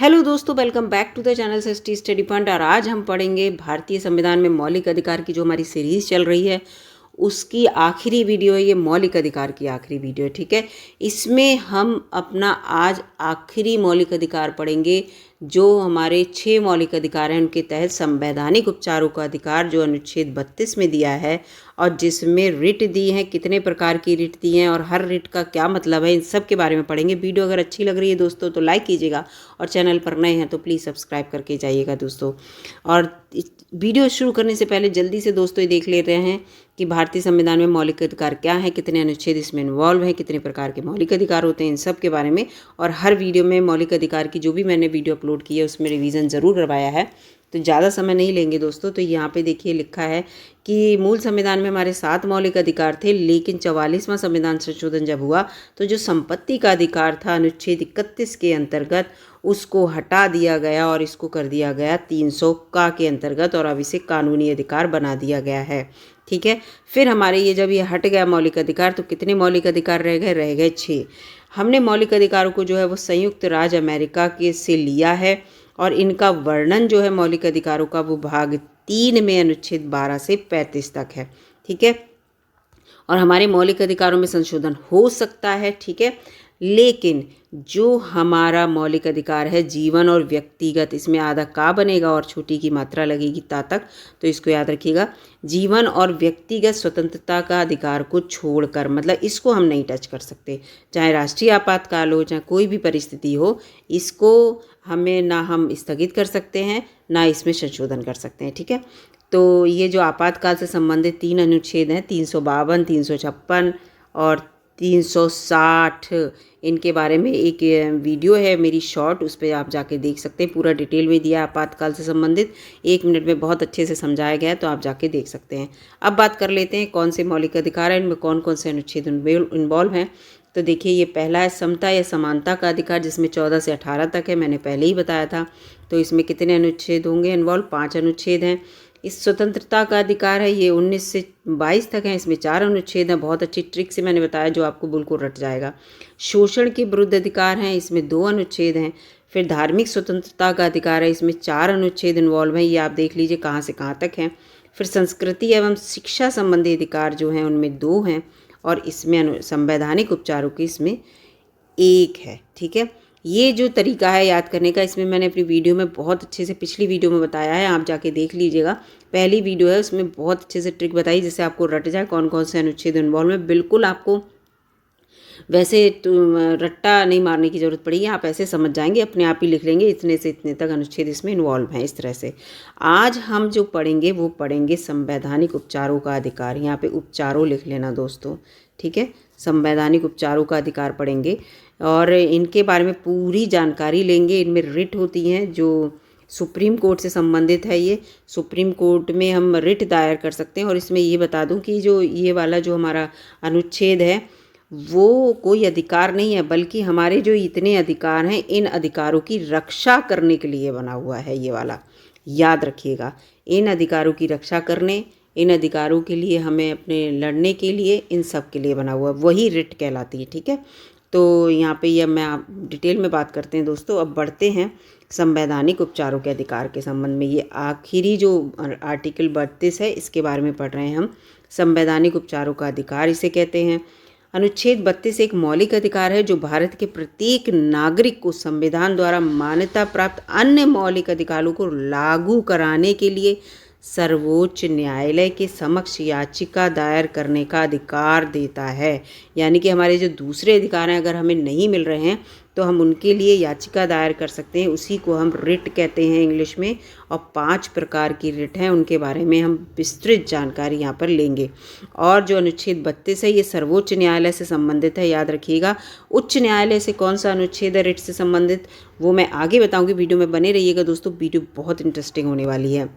Hello दोस्तों, welcome back to the channel Srishti study point. और आज हम पढ़ेंगे भारतीय संविधान में मौलिक अधिकार की जो हमारी सीरीज चल रही है उसकी आखिरी वीडियो है। ये मौलिक अधिकार की आखिरी वीडियो है, ठीक है। इसमें हम अपना आज आखिरी मौलिक अधिकार पढ़ेंगे जो हमारे 6 मौलिक अधिकार हैं। उनके तहत संवैधानिक उपचारों का अधिकार जो अनुच्छेद 32 में दिया है और जिसमें रिट दी हैं, कितने प्रकार की रिट दी हैं और हर रिट का क्या मतलब है, इन सब के बारे में पढ़ेंगे। वीडियो अगर अच्छी लग रही है दोस्तों तो लाइक कीजिएगा और चैनल पर नए हैं तो प्लीज़ सब्सक्राइब करके जाइएगा दोस्तों। और वीडियो शुरू करने से पहले जल्दी से दोस्तों ये देख ले रहे हैं कि भारतीय संविधान में मौलिक अधिकार क्या है, कितने अनुच्छेद इसमें इन्वॉल्व हैं, कितने प्रकार के मौलिक अधिकार होते हैं, इन सब के बारे में। और हर वीडियो में मौलिक अधिकार की जो भी मैंने वीडियो अपलोड की है उसमें रिवीजन ज़रूर करवाया है, तो ज़्यादा समय नहीं लेंगे दोस्तों। तो यहाँ पे देखिए लिखा है कि मूल संविधान में हमारे 7 मौलिक अधिकार थे, लेकिन 44वां संविधान संशोधन जब हुआ तो जो संपत्ति का अधिकार था अनुच्छेद 31 के अंतर्गत उसको हटा दिया गया और इसको कर दिया गया 300 का के अंतर्गत, और अब इसे कानूनी अधिकार बना दिया गया है, ठीक है। फिर हमारे ये जब ये हट गया मौलिक अधिकार तो कितने मौलिक अधिकार रह गए 6। हमने मौलिक अधिकारों को जो है वो संयुक्त राज्य अमेरिका के से लिया है और इनका वर्णन जो है मौलिक अधिकारों का वो भाग 3 में अनुच्छेद 12 से 35 तक है, ठीक है। और हमारे मौलिक अधिकारों में संशोधन हो सकता है, ठीक है, लेकिन जो हमारा मौलिक अधिकार है जीवन और व्यक्तिगत, इसमें आधा का बनेगा और छोटी की मात्रा लगेगी ता तक, तो इसको याद रखिएगा। जीवन और व्यक्तिगत स्वतंत्रता का अधिकार को छोड़कर, मतलब इसको हम नहीं टच कर सकते, चाहे राष्ट्रीय आपातकाल हो, चाहे कोई भी परिस्थिति हो, इसको हमें ना हम स्थगित कर सकते हैं ना इसमें संशोधन कर सकते हैं, ठीक है। तो ये जो आपातकाल से संबंधित 3 अनुच्छेद हैं, 352, 356 और 360, इनके बारे में एक वीडियो है मेरी शॉर्ट, उस पर आप जाके देख सकते हैं। पूरा डिटेल में दिया है आपातकाल से संबंधित, 1 मिनट में बहुत अच्छे से समझाया गया है, तो आप जाके देख सकते हैं। अब बात कर लेते हैं कौन से मौलिक अधिकार हैं, इनमें कौन कौन से अनुच्छेद इन्वॉल्व हैं। तो देखिए ये पहला है समता या समानता का अधिकार, जिसमें 14 से 18 तक है, मैंने पहले ही बताया था। तो इसमें कितने अनुच्छेद होंगे इन्वॉल्व? 5 अनुच्छेद हैं। इस स्वतंत्रता का अधिकार है, ये 19 से 22 तक है, इसमें 4 अनुच्छेद हैं। बहुत अच्छी ट्रिक से मैंने बताया जो आपको बिल्कुल रट जाएगा। शोषण के विरुद्ध अधिकार हैं, इसमें 2 अनुच्छेद हैं। फिर धार्मिक स्वतंत्रता का अधिकार है, इसमें 4 अनुच्छेद इन्वॉल्व हैं, ये आप देख लीजिए कहाँ से कहाँ तक हैं। फिर संस्कृति एवं शिक्षा संबंधी अधिकार जो हैं उनमें 2 हैं और इसमें संवैधानिक उपचारों की इसमें 1 है, ठीक है। ये जो तरीका है याद करने का, इसमें मैंने अपनी वीडियो में बहुत अच्छे से पिछली वीडियो में बताया है, आप जाके देख लीजिएगा। पहली वीडियो है उसमें बहुत अच्छे से ट्रिक बताई जिससे आपको रट जाए कौन कौन से अनुच्छेद इन्वॉल्व में। बिल्कुल आपको वैसे रट्टा नहीं मारने की ज़रूरत पड़ेगी, आप ऐसे समझ जाएंगे, अपने आप ही लिख लेंगे इतने से इतने तक अनुच्छेद इसमें इन्वॉल्व हैं, इस तरह से। आज हम जो पढ़ेंगे वो पढ़ेंगे संवैधानिक उपचारों का अधिकार। यहाँ पे उपचारों लिख लेना दोस्तों, ठीक है। संवैधानिक उपचारों का अधिकार पढ़ेंगे और इनके बारे में पूरी जानकारी लेंगे। इनमें रिट होती हैं जो सुप्रीम कोर्ट से संबंधित है। ये सुप्रीम कोर्ट में हम रिट दायर कर सकते हैं। और इसमें ये बता दूं कि जो ये वाला जो हमारा अनुच्छेद है वो कोई अधिकार नहीं है, बल्कि हमारे जो इतने अधिकार हैं इन अधिकारों की रक्षा करने के लिए बना हुआ है ये वाला, याद रखिएगा। इन अधिकारों की रक्षा करने, इन अधिकारों के लिए हमें अपने लड़ने के लिए, इन सब के लिए बना हुआ वही रिट कहलाती है, ठीक है। तो यहाँ पे ये मैं आप डिटेल में बात करते हैं दोस्तों। अब बढ़ते हैं संवैधानिक उपचारों के अधिकार के संबंध में। ये आखिरी जो आर्टिकल 32 है इसके बारे में पढ़ रहे हैं हम। संवैधानिक उपचारों का अधिकार इसे कहते हैं। अनुच्छेद 32 एक मौलिक अधिकार है जो भारत के प्रत्येक नागरिक को संविधान द्वारा मान्यता प्राप्त अन्य मौलिक अधिकारों को लागू कराने के लिए सर्वोच्च न्यायालय के समक्ष याचिका दायर करने का अधिकार देता है। यानी कि हमारे जो दूसरे अधिकार हैं अगर हमें नहीं मिल रहे हैं तो हम उनके लिए याचिका दायर कर सकते हैं, उसी को हम रिट कहते हैं इंग्लिश में। और 5 प्रकार की रिट हैं, उनके बारे में हम विस्तृत जानकारी यहाँ पर लेंगे। और जो अनुच्छेद 32 है ये सर्वोच्च न्यायालय से संबंधित है, याद रखिएगा। उच्च न्यायालय से कौन सा अनुच्छेद है रिट से संबंधित वो मैं आगे बताऊँगी, वीडियो में बने रहिएगा दोस्तों, वीडियो बहुत इंटरेस्टिंग होने वाली है।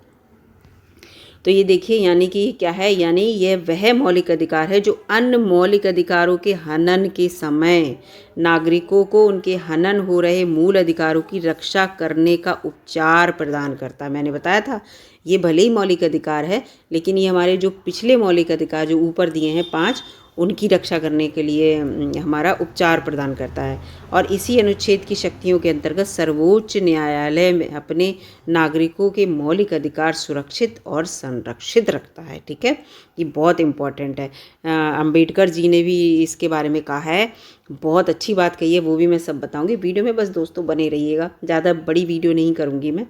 तो ये देखिए यानी कि क्या है, यानी यह वह मौलिक अधिकार है जो अन्य मौलिक अधिकारों के हनन के समय नागरिकों को उनके हनन हो रहे मूल अधिकारों की रक्षा करने का उपचार प्रदान करता है। मैंने बताया था ये भले ही मौलिक अधिकार है, लेकिन ये हमारे जो पिछले मौलिक अधिकार जो ऊपर दिए हैं 5, उनकी रक्षा करने के लिए हमारा उपचार प्रदान करता है। और इसी अनुच्छेद की शक्तियों के अंतर्गत सर्वोच्च न्यायालय में अपने नागरिकों के मौलिक अधिकार सुरक्षित और संरक्षित रखता है। ठीक है, ये बहुत इम्पोर्टेंट है। अंबेडकर जी ने भी इसके बारे में कहा है, बहुत अच्छी बात कही है, वो भी मैं सब बताऊंगी वीडियो में, बस दोस्तों बने रहिएगा, ज़्यादा बड़ी वीडियो नहीं करूंगी मैं।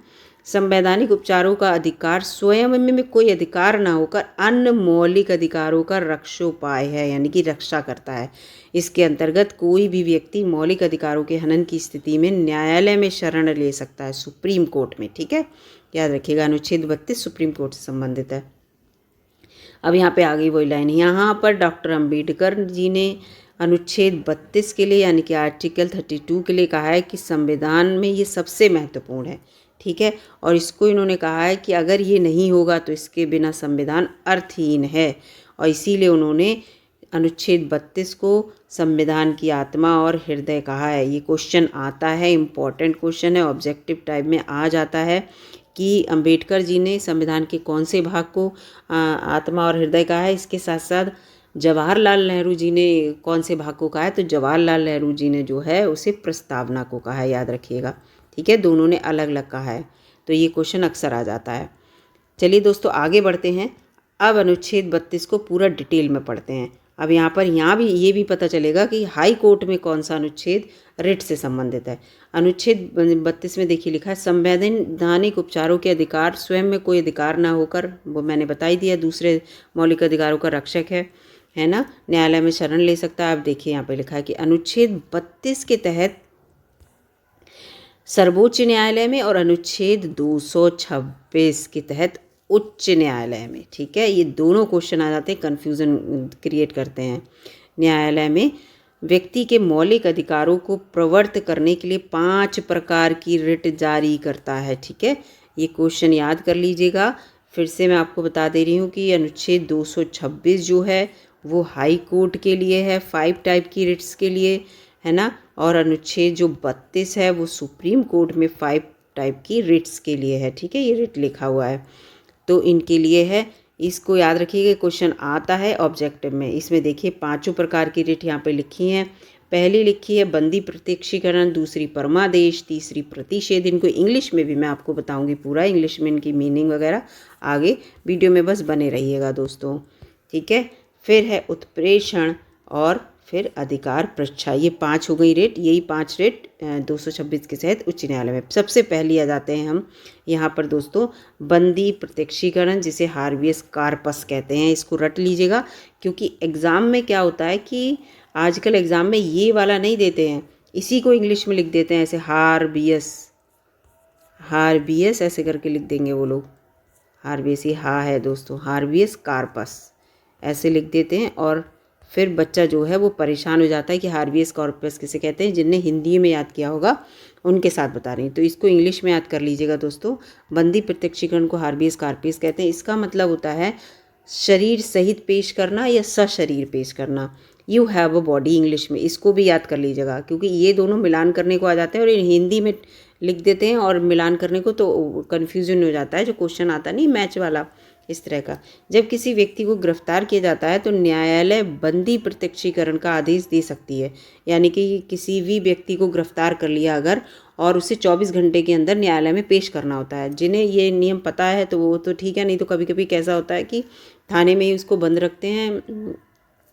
संवैधानिक उपचारों का अधिकार स्वयं में कोई अधिकार ना होकर अन्य मौलिक अधिकारों का रक्षोपाय है, यानी कि रक्षा करता है। इसके अंतर्गत कोई भी व्यक्ति मौलिक अधिकारों के हनन की स्थिति में न्यायालय में शरण ले सकता है, सुप्रीम कोर्ट में। ठीक है, याद रखिएगा, अनुच्छेद 32 सुप्रीम कोर्ट से संबंधित है। अब यहाँ पे आ गई वही लाइन, यहाँ पर डॉक्टर अंबेडकर जी ने अनुच्छेद 32 के लिए यानी कि आर्टिकल 32 के लिए कहा है कि संविधान में ये सबसे महत्वपूर्ण है। ठीक है, और इसको इन्होंने कहा है कि अगर ये नहीं होगा तो इसके बिना संविधान अर्थहीन है, और इसीलिए उन्होंने अनुच्छेद 32 को संविधान की आत्मा और हृदय कहा है। ये क्वेश्चन आता है, इम्पॉर्टेंट क्वेश्चन है, ऑब्जेक्टिव टाइप में आ जाता है कि अंबेडकर जी ने संविधान के कौन से भाग को आत्मा और हृदय कहा है। इसके साथ साथ जवाहरलाल नेहरू जी ने कौन से भाग को कहा है, तो जवाहरलाल नेहरू जी ने जो है उसे प्रस्तावना को कहा है, याद रखिएगा। ठीक है, दोनों ने अलग अलग कहा है, तो ये क्वेश्चन अक्सर आ जाता है। चलिए दोस्तों आगे बढ़ते हैं। अब अनुच्छेद 32 को पूरा डिटेल में पढ़ते हैं। अब यहाँ भी ये भी पता चलेगा कि हाई कोर्ट में कौन सा अनुच्छेद रिट से संबंधित है। अनुच्छेद 32 में देखिए लिखा है, संवैधानिक उपचारों के अधिकार स्वयं में कोई अधिकार ना होकर, वो मैंने बता ही दिया, दूसरे मौलिक अधिकारों का रक्षक है ना, न्यायालय में शरण ले सकता है। अब देखिए यहाँ पे लिखा है कि अनुच्छेद 32 के तहत सर्वोच्च न्यायालय में और अनुच्छेद 226 के तहत उच्च न्यायालय में। ठीक है, ये दोनों क्वेश्चन आ जाते हैं, कन्फ्यूज़न क्रिएट करते हैं। न्यायालय में व्यक्ति के मौलिक अधिकारों को प्रवर्त करने के लिए 5 प्रकार की रिट जारी करता है। ठीक है, ये क्वेश्चन याद कर लीजिएगा। फिर से मैं आपको बता दे रही हूँ कि अनुच्छेद 226 जो है वो हाई कोर्ट के लिए है, 5 टाइप की रिट्स के लिए, है ना, और अनुच्छेद जो 32 है वो सुप्रीम कोर्ट में 5 टाइप की रिट्स के लिए है। ठीक है, ये रिट लिखा हुआ है तो इनके लिए है, इसको याद रखिएगा, क्वेश्चन आता है ऑब्जेक्टिव में। इसमें देखिए 5 प्रकार की रिट यहाँ पे लिखी हैं। पहली लिखी है बंदी प्रत्यक्षीकरण, दूसरी परमादेश, तीसरी प्रतिषेध। इनको इंग्लिश में भी मैं आपको बताऊंगी, पूरा इंग्लिश में इनकी मीनिंग वगैरह आगे वीडियो में, बस बने रहिएगा दोस्तों। ठीक है, फिर है उत्प्रेषण और फिर अधिकार पृच्छा। ये 5 हो गई रेट, यही 5 रेट 226 के तहत उच्च न्यायालय में। सबसे पहले आ जाते हैं हम यहाँ पर दोस्तों, बंदी प्रत्यक्षीकरण, जिसे हार्बियस कार्पस कहते हैं। इसको रट लीजिएगा, क्योंकि एग्ज़ाम में क्या होता है कि आजकल एग्ज़ाम में ये वाला नहीं देते हैं, इसी को इंग्लिश में लिख देते हैं ऐसे, हार्बियस ऐसे करके लिख देंगे वो लोग। हार्बियस, ये हा है दोस्तों, हार्बियस कार्पस ऐसे लिख देते हैं, और फिर बच्चा जो है वो परेशान हो जाता है कि हार्बियस कॉर्पस किसे कहते हैं। जिनने हिंदी में याद किया होगा उनके साथ बता रही हूँ, तो इसको इंग्लिश में याद कर लीजिएगा दोस्तों। बंदी प्रत्यक्षीकरण को हार्बियस कॉर्पस कहते हैं। इसका मतलब होता है शरीर सहित पेश करना या सशरीर पेश करना। You have a body English में, इसको भी याद कर लीजिएगा, क्योंकि ये दोनों मिलान करने को आ जाते हैं और हिंदी में लिख देते हैं और मिलान करने को तो कन्फ्यूजन हो जाता है, जो क्वेश्चन आता नहीं मैच वाला इस तरह का। जब किसी व्यक्ति को गिरफ्तार किया जाता है तो न्यायालय बंदी प्रत्यक्षीकरण का आदेश दे सकती है, यानी कि किसी भी व्यक्ति को गिरफ्तार कर लिया अगर, और उसे 24 घंटे के अंदर न्यायालय में पेश करना होता है। जिन्हें ये नियम पता है तो वो तो ठीक है, नहीं तो कभी कभी कैसा होता है कि थाने में ही उसको बंद रखते हैं,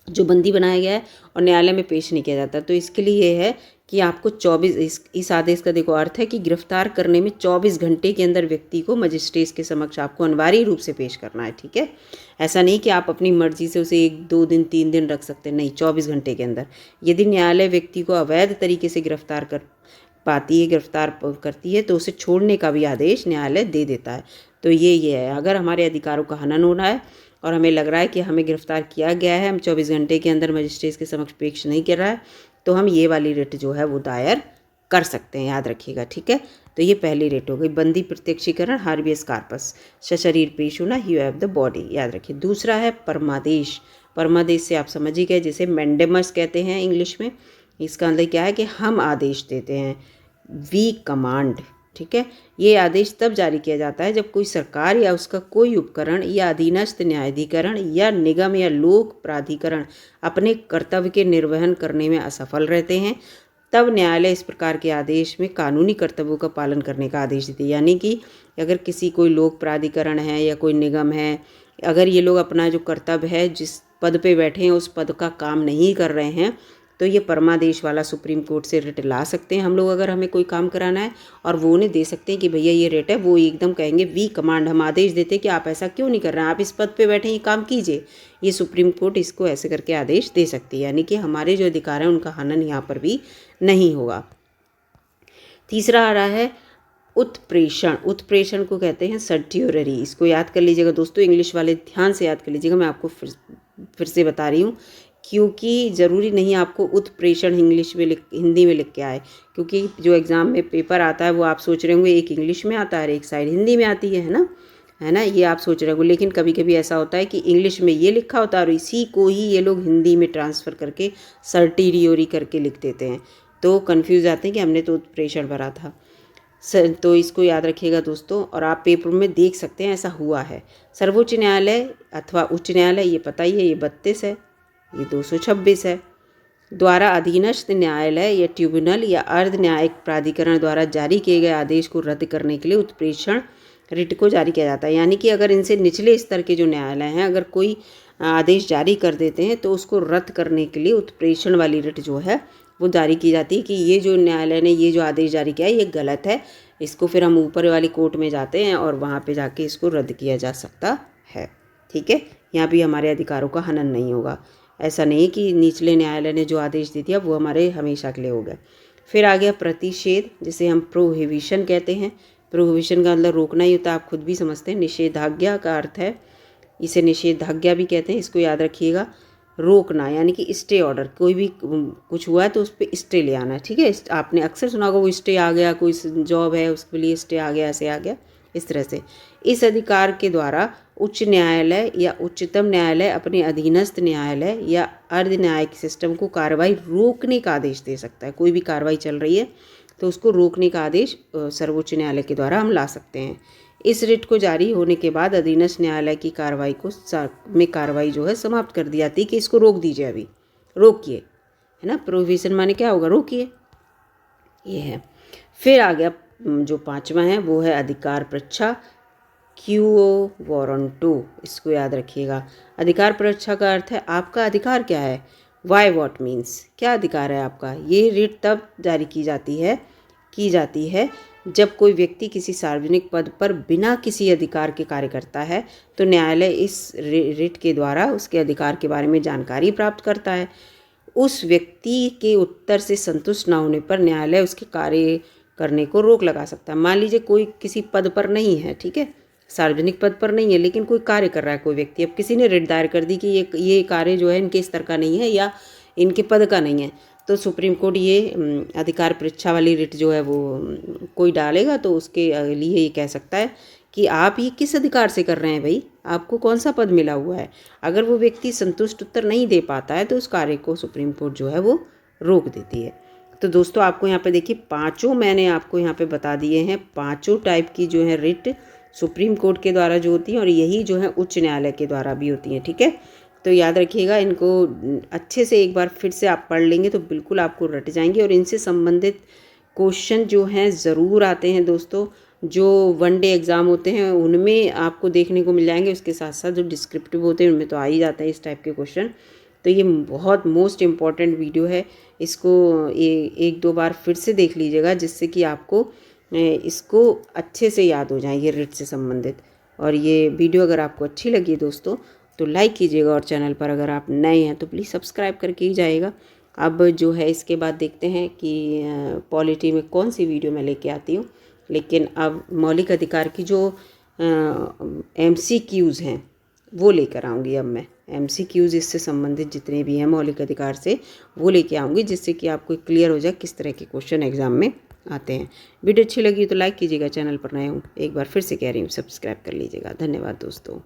जो बंदी बनाया गया है, और न्यायालय में पेश नहीं किया जाता। तो इसके लिए ये है कि आपको 24 इस आदेश का देखो अर्थ है कि गिरफ्तार करने में 24 घंटे के अंदर व्यक्ति को मजिस्ट्रेट के समक्ष आपको अनिवार्य रूप से पेश करना है। ठीक है, ऐसा नहीं कि आप अपनी मर्जी से उसे 1, 2 दिन 3 दिन रख सकते हैं, नहीं, 24 घंटे के अंदर। यदि न्यायालय व्यक्ति को अवैध तरीके से गिरफ्तार करती है तो उसे छोड़ने का भी आदेश न्यायालय दे देता है। तो ये है, अगर हमारे अधिकारों का हनन हो रहा है और हमें लग रहा है कि हमें गिरफ्तार किया गया है, हम 24 घंटे के अंदर मजिस्ट्रेट के समक्ष पेश नहीं कर रहा है, तो हम ये वाली रिट जो है वो दायर कर सकते हैं, याद रखिएगा। ठीक है, तो ये पहली रिट हो गई, बंदी प्रत्यक्षीकरण, हार्बियस कार्पस, सशरीर पेश होना, यू हैव द बॉडी, याद रखिए। दूसरा है परमादेश। परमादेश से आप समझ ही गए, जिसे मैंडेमस कहते हैं इंग्लिश में। इसका अंदर क्या है कि हम आदेश देते हैं, वी कमांड। ठीक ठीक है। ये आदेश तब जारी किया जाता है जब कोई सरकार या उसका कोई उपकरण या अधीनस्थ न्यायाधिकरण या निगम या लोक प्राधिकरण अपने कर्तव्य के निर्वहन करने में असफल रहते हैं, तब न्यायालय इस प्रकार के आदेश में कानूनी कर्तव्यों का पालन करने का आदेश देते हैं। यानी कि अगर किसी कोई लोक प्राधिकरण है या कोई निगम है, अगर ये लोग अपना जो कर्तव्य है, जिस पद पे बैठे हैं उस पद का काम नहीं कर रहे हैं, तो ये परमादेश वाला सुप्रीम कोर्ट से रिट ला सकते हैं हम लोग। अगर हमें कोई काम कराना है और वो उन्हें दे सकते हैं कि भैया ये रिट है, वो एकदम कहेंगे वी कमांड, हम आदेश देते हैं कि आप ऐसा क्यों नहीं कर रहे हैं, आप इस पद पे बैठे ये काम कीजिए। ये सुप्रीम कोर्ट इसको ऐसे करके आदेश दे सकती है, यानी कि हमारे जो अधिकार हैं उनका हनन यहाँ पर भी नहीं होगा। तीसरा आ रहा है उत्प्रेषण। उत्प्रेषण को कहते हैं सर्टियोररी। इसको याद कर लीजिएगा दोस्तों, इंग्लिश वाले ध्यान से याद कर लीजिएगा, मैं आपको फिर से बता रही हूँ, क्योंकि ज़रूरी नहीं आपको उत्प्रेषण हिंदी में लिख के आए, क्योंकि जो एग्ज़ाम में पेपर आता है वो आप सोच रहे होंगे एक इंग्लिश में आता है और एक साइड हिंदी में आती है ना, ये आप सोच रहे होंगे। लेकिन कभी कभी ऐसा होता है कि इंग्लिश में ये लिखा होता है और इसी को ही ये लोग हिंदी में ट्रांसफ़र करके सर्टियोररी करके लिख देते हैं, तो कन्फ्यूज़ आते हैं कि हमने तो उत्प्रेषण भरा था। तो इसको याद रखिएगा दोस्तों, और आप पेपर में देख सकते हैं ऐसा हुआ है। सर्वोच्च न्यायालय अथवा उच्च न्यायालय, ये पता ही है, ये 32 है, ये 226 है, द्वारा अधीनस्थ न्यायालय या ट्रिब्यूनल या अर्ध न्यायिक प्राधिकरण द्वारा जारी किए गए आदेश को रद्द करने के लिए उत्प्रेषण रिट को जारी किया जाता है। यानी कि अगर इनसे निचले स्तर के जो न्यायालय हैं, अगर कोई आदेश जारी कर देते हैं तो उसको रद्द करने के लिए उत्प्रेषण वाली रिट जो है वो जारी की जाती है कि ये जो न्यायालय ने ये जो आदेश जारी किया है ये गलत है, इसको फिर हम ऊपर वाली कोर्ट में जाते हैं और वहाँ पे जाके इसको रद्द किया जा सकता है। ठीक है, यहाँ भी हमारे अधिकारों का हनन नहीं होगा। ऐसा नहीं कि निचले न्यायालय ने जो आदेश दे दिया वो हमारे हमेशा के लिए हो गया। फिर आ गया प्रतिषेध, जिसे हम प्रोहिबिशन कहते हैं। प्रोहिबिशन का मतलब रोकना ही होता है, आप खुद भी समझते हैं। निषेधाज्ञा का अर्थ है, इसे निषेधाज्ञा भी कहते हैं, इसको याद रखिएगा। रोकना यानी कि स्टे ऑर्डर, कोई भी कुछ हुआ है तो उस पर स्टे ले आना है। ठीक है, आपने अक्सर सुना होगा वो स्टे आ गया, कोई जॉब है उसके लिए स्टे आ गया, ऐसे आ गया, इस तरह से। इस अधिकार के द्वारा उच्च न्यायालय या उच्चतम न्यायालय अपने अधीनस्थ न्यायालय या अर्ध न्यायिक सिस्टम को कार्रवाई रोकने का आदेश दे सकता है। कोई भी कार्रवाई चल रही है तो उसको रोकने का आदेश सर्वोच्च न्यायालय के द्वारा हम ला सकते हैं। इस रिट को जारी होने के बाद अधीनस्थ न्यायालय की कार्रवाई जो है समाप्त कर दी जाती है कि इसको रोक दीजिए, अभी रोकिए, है ना। प्रोहिबिशन माने क्या होगा, रोकिए, ये है। फिर आ गया जो 5वां है वो है अधिकार परीक्षा, क्यूओ वारंटो, इसको याद रखिएगा। अधिकार परीक्षा का अर्थ है आपका अधिकार क्या है, वाई वॉट मीन्स, क्या अधिकार है आपका। ये रिट तब जारी की जाती है जब कोई व्यक्ति किसी सार्वजनिक पद पर बिना किसी अधिकार के कार्य करता है, तो न्यायालय इस रिट के द्वारा उसके अधिकार के बारे में जानकारी प्राप्त करता है। उस व्यक्ति के उत्तर से संतुष्ट न होने पर न्यायालय उसके कार्य करने को रोक लगा सकता है। मान लीजिए कोई किसी पद पर नहीं है, ठीक है, सार्वजनिक पद पर नहीं है, लेकिन कोई कार्य कर रहा है कोई व्यक्ति, अब किसी ने रिट दायर कर दी कि ये कार्य जो है इनके स्तर का नहीं है या इनके पद का नहीं है, तो सुप्रीम कोर्ट ये अधिकार परीक्षा वाली रिट जो है वो कोई डालेगा तो उसके लिए ये कह सकता है कि आप ये किस अधिकार से कर रहे हैं भाई, आपको कौन सा पद मिला हुआ है। अगर वो व्यक्ति संतुष्ट उत्तर नहीं दे पाता है तो उस कार्य को सुप्रीम कोर्ट जो है वो रोक देती है। तो दोस्तों आपको यहाँ पे देखिए 5 मैंने आपको यहाँ पे बता दिए हैं, 5 टाइप की जो है रिट सुप्रीम कोर्ट के द्वारा जो होती हैं और यही जो है उच्च न्यायालय के द्वारा भी होती हैं। ठीक है, तो याद रखिएगा, इनको अच्छे से एक बार फिर से आप पढ़ लेंगे तो बिल्कुल आपको रट जाएंगे। और इनसे संबंधित क्वेश्चन जो हैं ज़रूर आते हैं दोस्तों, जो 1 डे एग्ज़ाम होते हैं उनमें आपको देखने को मिल जाएंगे, उसके साथ साथ जो डिस्क्रिप्टिव होते हैं उनमें तो आ ही जाते हैं इस टाइप के क्वेश्चन। तो ये बहुत मोस्ट इम्पॉर्टेंट वीडियो है, इसको 1-2 बार फिर से देख लीजिएगा जिससे कि आपको इसको अच्छे से याद हो जाए ये रिट से संबंधित। और ये वीडियो अगर आपको अच्छी लगी दोस्तों तो लाइक कीजिएगा, और चैनल पर अगर आप नए हैं तो प्लीज़ सब्सक्राइब करके ही जाइएगा। अब जो है इसके बाद देखते हैं कि पॉलिटी में कौन सी वीडियो मैं लेके आती हूँ। लेकिन अब मौलिक अधिकार की जो MCQs हैं वो लेकर आऊँगी। अब मैं MCQs इससे संबंधित जितने भी हैं मौलिक अधिकार से वो लेके आऊँगी, जिससे कि आपको क्लियर हो जाए किस तरह के क्वेश्चन एग्जाम में आते हैं। वीडियो अच्छी लगी तो लाइक कीजिएगा, चैनल पर नए हूँ एक बार फिर से कह रही हूँ सब्सक्राइब कर लीजिएगा। धन्यवाद दोस्तों।